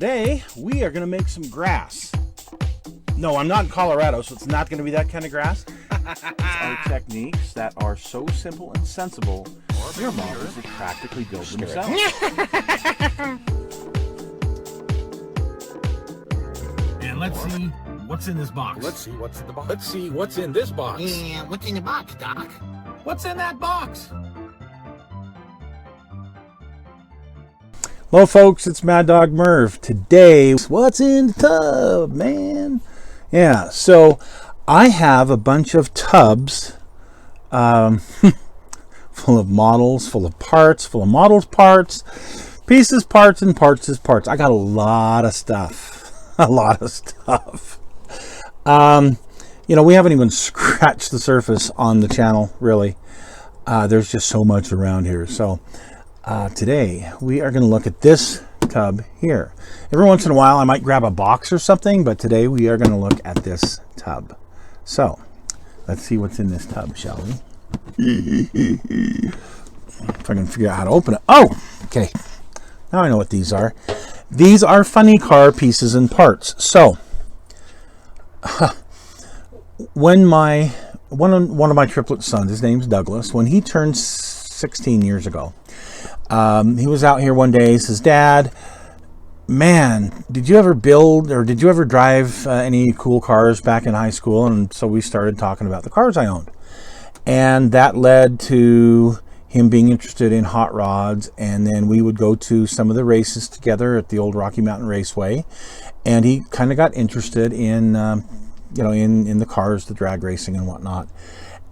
Today, we are going to make some grass. No, I'm not in Colorado, so it's not going to be that kind of grass. It's our techniques that are so simple and sensible, your models will practically build themselves. And let's see what's in this box. Let's see what's in the box. Let's see what's in this box. Yeah, what's in the box, Doc? What's in that box? Hello folks, it's Mad Dog Merv. Today, what's in the tub, man? Yeah, so I have a bunch of tubs full of models, full of parts, full of models parts, pieces, parts, and parts is parts. I got a lot of stuff. You know, we haven't even scratched the surface on the channel, really. There's just so much around here. So today we are going to look at this tub here. Every once in a while I might grab a box or something, but today we are going to look at this tub. So let's see what's in this tub, shall we? If I can figure out how to open it. Oh, okay. Now I know what these are. These are funny car pieces and parts. So when one of my triplet sons, his name's Douglas, when he turned 16 years ago, he was out here one day. He says, "Dad, man, did you ever build or did you ever drive any cool cars back in high school?" And so we started talking about the cars I owned. And that led to him being interested in hot rods. And then we would go to some of the races together at the old Rocky Mountain Raceway. And he kind of got interested in, in the cars, the drag racing and whatnot.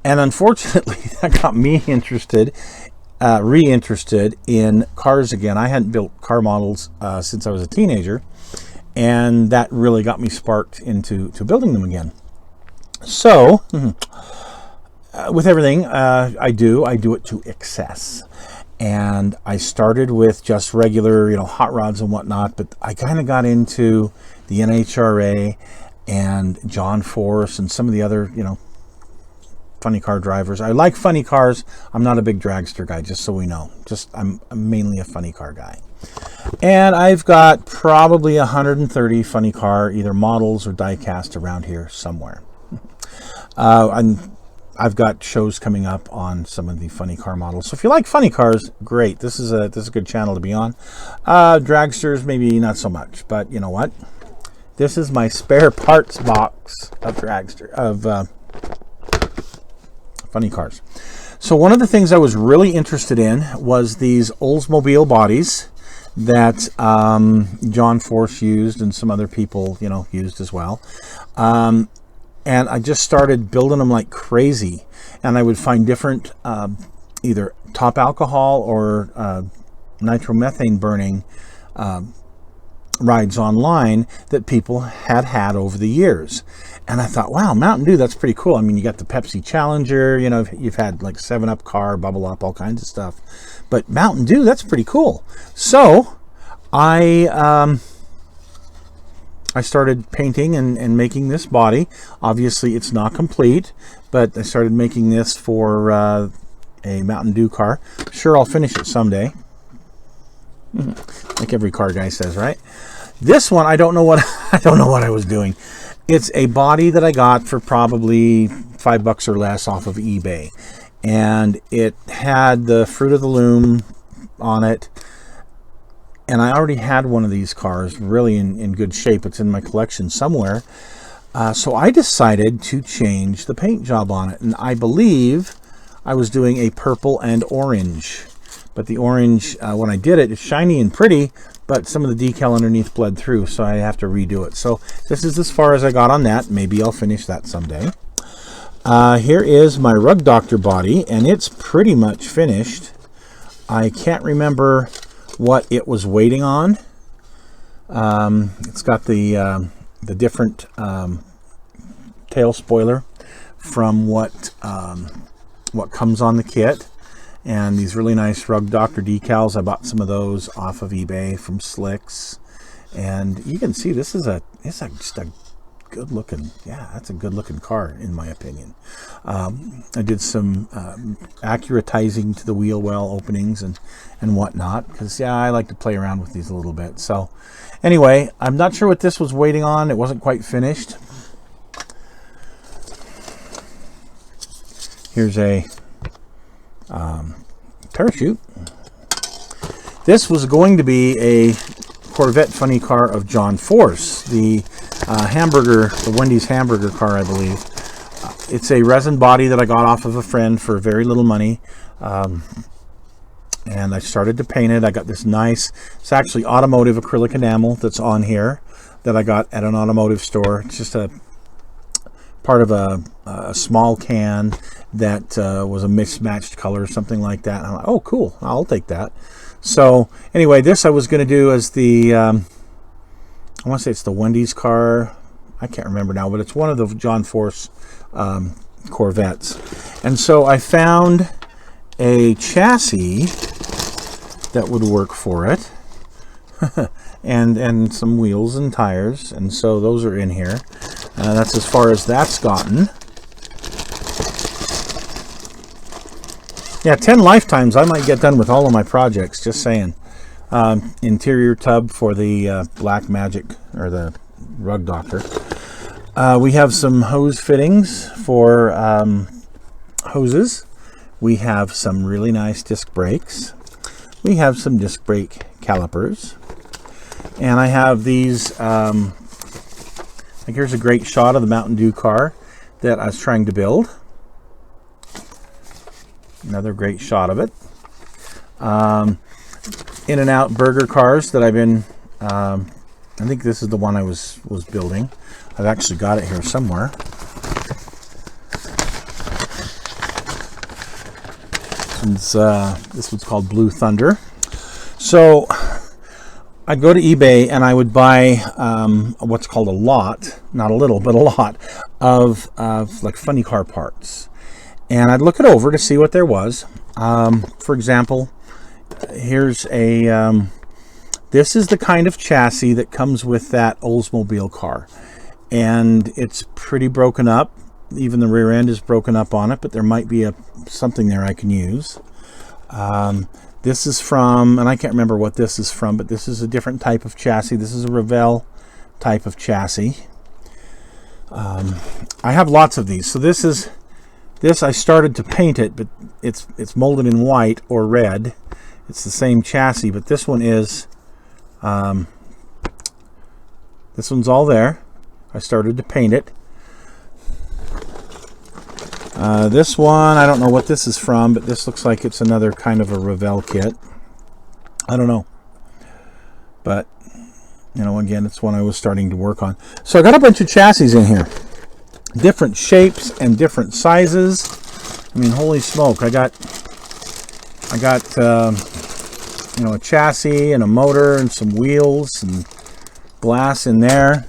And unfortunately, that got me reinterested in cars again. I hadn't built car models since I was a teenager, and that really got me sparked into building them again. So with everything I do it to excess. And I started with just regular, hot rods and whatnot, but I kind of got into the NHRA and John Force and some of the other, funny car drivers. I like funny cars. I'm not a big dragster guy, just so we know. I'm mainly a funny car guy. And I've got probably 130 funny car, either models or die cast around here somewhere. I've got shows coming up on some of the funny car models. So if you like funny cars, great. This is a good channel to be on. Dragsters, maybe not so much, but you know what? This is my spare parts box of funny cars. So one of the things I was really interested in was these Oldsmobile bodies that John Force used and some other people, used as well. And I just started building them like crazy. And I would find different either top alcohol or nitromethane burning rides online that people had over the years. And I thought, wow, Mountain Dew, that's pretty cool. I mean, you got the Pepsi Challenger, you've had like 7-Up car, Bubble Up, all kinds of stuff. But Mountain Dew, that's pretty cool. So I started painting and making this body. Obviously, it's not complete, but I started making this for a Mountain Dew car. Sure, I'll finish it someday. Like every car guy says, right? This one, I don't know what I was doing. It's a body that I got for probably $5 or less off of eBay. And it had the Fruit of the Loom on it. And I already had one of these cars really in good shape. It's in my collection somewhere. So I decided to change the paint job on it. And I believe I was doing a purple and orange. But the orange, when I did it, it's shiny and pretty, but some of the decal underneath bled through, so I have to redo it. So this is as far as I got on that. Maybe I'll finish that someday. Here is my Rug Doctor body, and it's pretty much finished. I can't remember what it was waiting on. It's got the different tail spoiler from what comes on the kit. And these really nice Rug Doctor decals. I bought some of those off of eBay from Slicks. And you can see this is just a good looking. Yeah, that's a good looking car in my opinion. I did some accuratizing to the wheel well openings and whatnot, because yeah, I like to play around with these a little bit. So anyway, I'm not sure what this was waiting on. It wasn't quite finished. Here's a parachute. This was going to be a Corvette funny car of John Force, the hamburger, the Wendy's hamburger car, I believe. It's a resin body that I got off of a friend for very little money. And I started to paint it. I got this nice, it's actually automotive acrylic enamel that's on here that I got at an automotive store. It's just a part of a small can that was a mismatched color or something like that. And I'm like, oh, cool, I'll take that. So anyway, this I was going to do as the, I want to say it's the Wendy's car. I can't remember now, but it's one of the John Force Corvettes. And so I found a chassis that would work for it. and some wheels and tires. And so those are in here. That's as far as that's gotten. Yeah, 10 lifetimes I might get done with all of my projects, just saying. Interior tub for the Black Magic, or the Rug Doctor. We have some hose fittings for hoses. We have some really nice disc brakes. We have some disc brake calipers. And I have these, like here's a great shot of the Mountain Dew car that I was trying to build. Another great shot of it. In-N-Out burger cars that I've been, I think this is the one I was building. I've actually got it here somewhere. This one's called Blue Thunder. So I'd go to eBay and I would buy what's called a lot, not a little, but a lot of like funny car parts. And I'd look it over to see what there was. For example, here's a, this is the kind of chassis that comes with that Oldsmobile car. And it's pretty broken up. Even the rear end is broken up on it, but there might be something there I can use. This is from, and I can't remember what this is from, but this is a different type of chassis. This is a Revell type of chassis. I have lots of these. So this I started to paint it, but it's molded in white or red. It's the same chassis, but this one is, this one's all there. I started to paint it. This one, I don't know what this is from, but this looks like it's another kind of a Revell kit. I don't know. But, you know, again, it's one I was starting to work on. So I got a bunch of chassis in here. Different shapes and different sizes. I mean, holy smoke. I got you know, a chassis and a motor and some wheels and glass in there.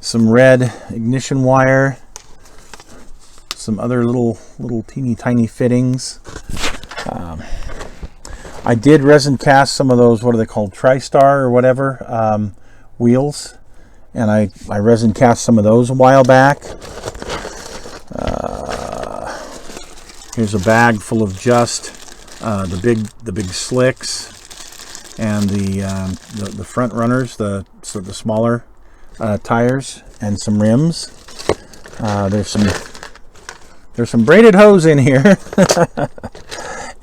Some red ignition wire, some other little teeny tiny fittings. I did resin cast some of those, what are they called, TriStar or whatever, wheels, and I resin cast some of those a while back. Here's a bag full of just the big slicks and the front runners, the smaller tires, and some rims. There's some braided hose in here.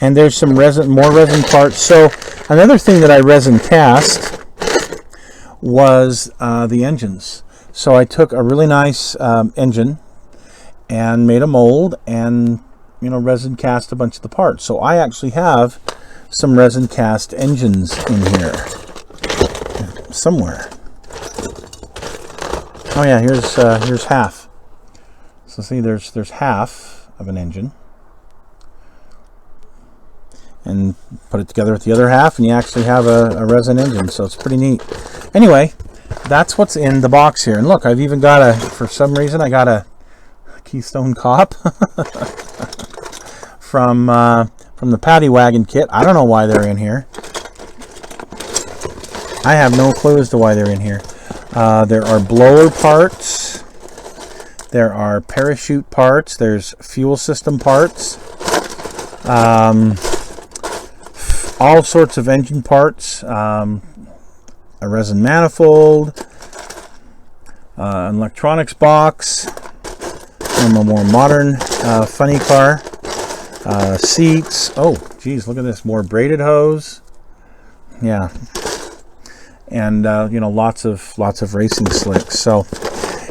And there's some more resin parts. So another thing that I resin cast was the engines. So I took a really nice engine and made a mold and, you know, resin cast a bunch of the parts. So I actually have some resin cast engines in here somewhere. Oh yeah, here's half. So see, there's half of an engine, and put it together with the other half, and you actually have a resin engine. So it's pretty neat. Anyway, that's what's in the box here. And look, I've even got for some reason, I got a Keystone Cop from the Paddy Wagon kit. I don't know why they're in here. I have no clue as to why they're in here. There are blower parts. There are parachute parts. There's fuel system parts. All sorts of engine parts. A resin manifold. An electronics box. From a more modern funny car. Seats. Oh, geez, look at this. More braided hose. Yeah. And lots of racing slicks. So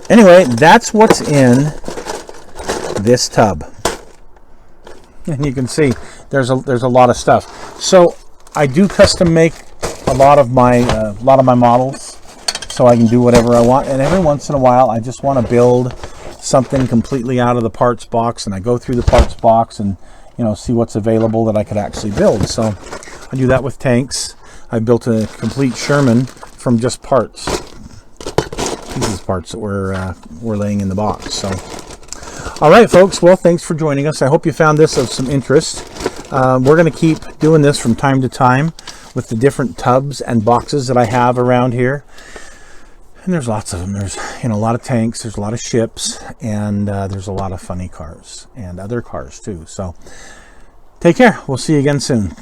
anyway, that's what's in this tub. And you can see there's a lot of stuff. So I do custom make a lot of my models, so I can do whatever I want. And every once in a while, I just want to build something completely out of the parts box, and I go through the parts box and see what's available that I could actually build. So I do that with tanks. I built a complete Sherman from just parts. These parts that we're laying in the box. So, all right, folks. Well, thanks for joining us. I hope you found this of some interest. We're going to keep doing this from time to time with the different tubs and boxes that I have around here. And there's lots of them. There's a lot of tanks. There's a lot of ships, and there's a lot of funny cars and other cars too. So, take care. We'll see you again soon.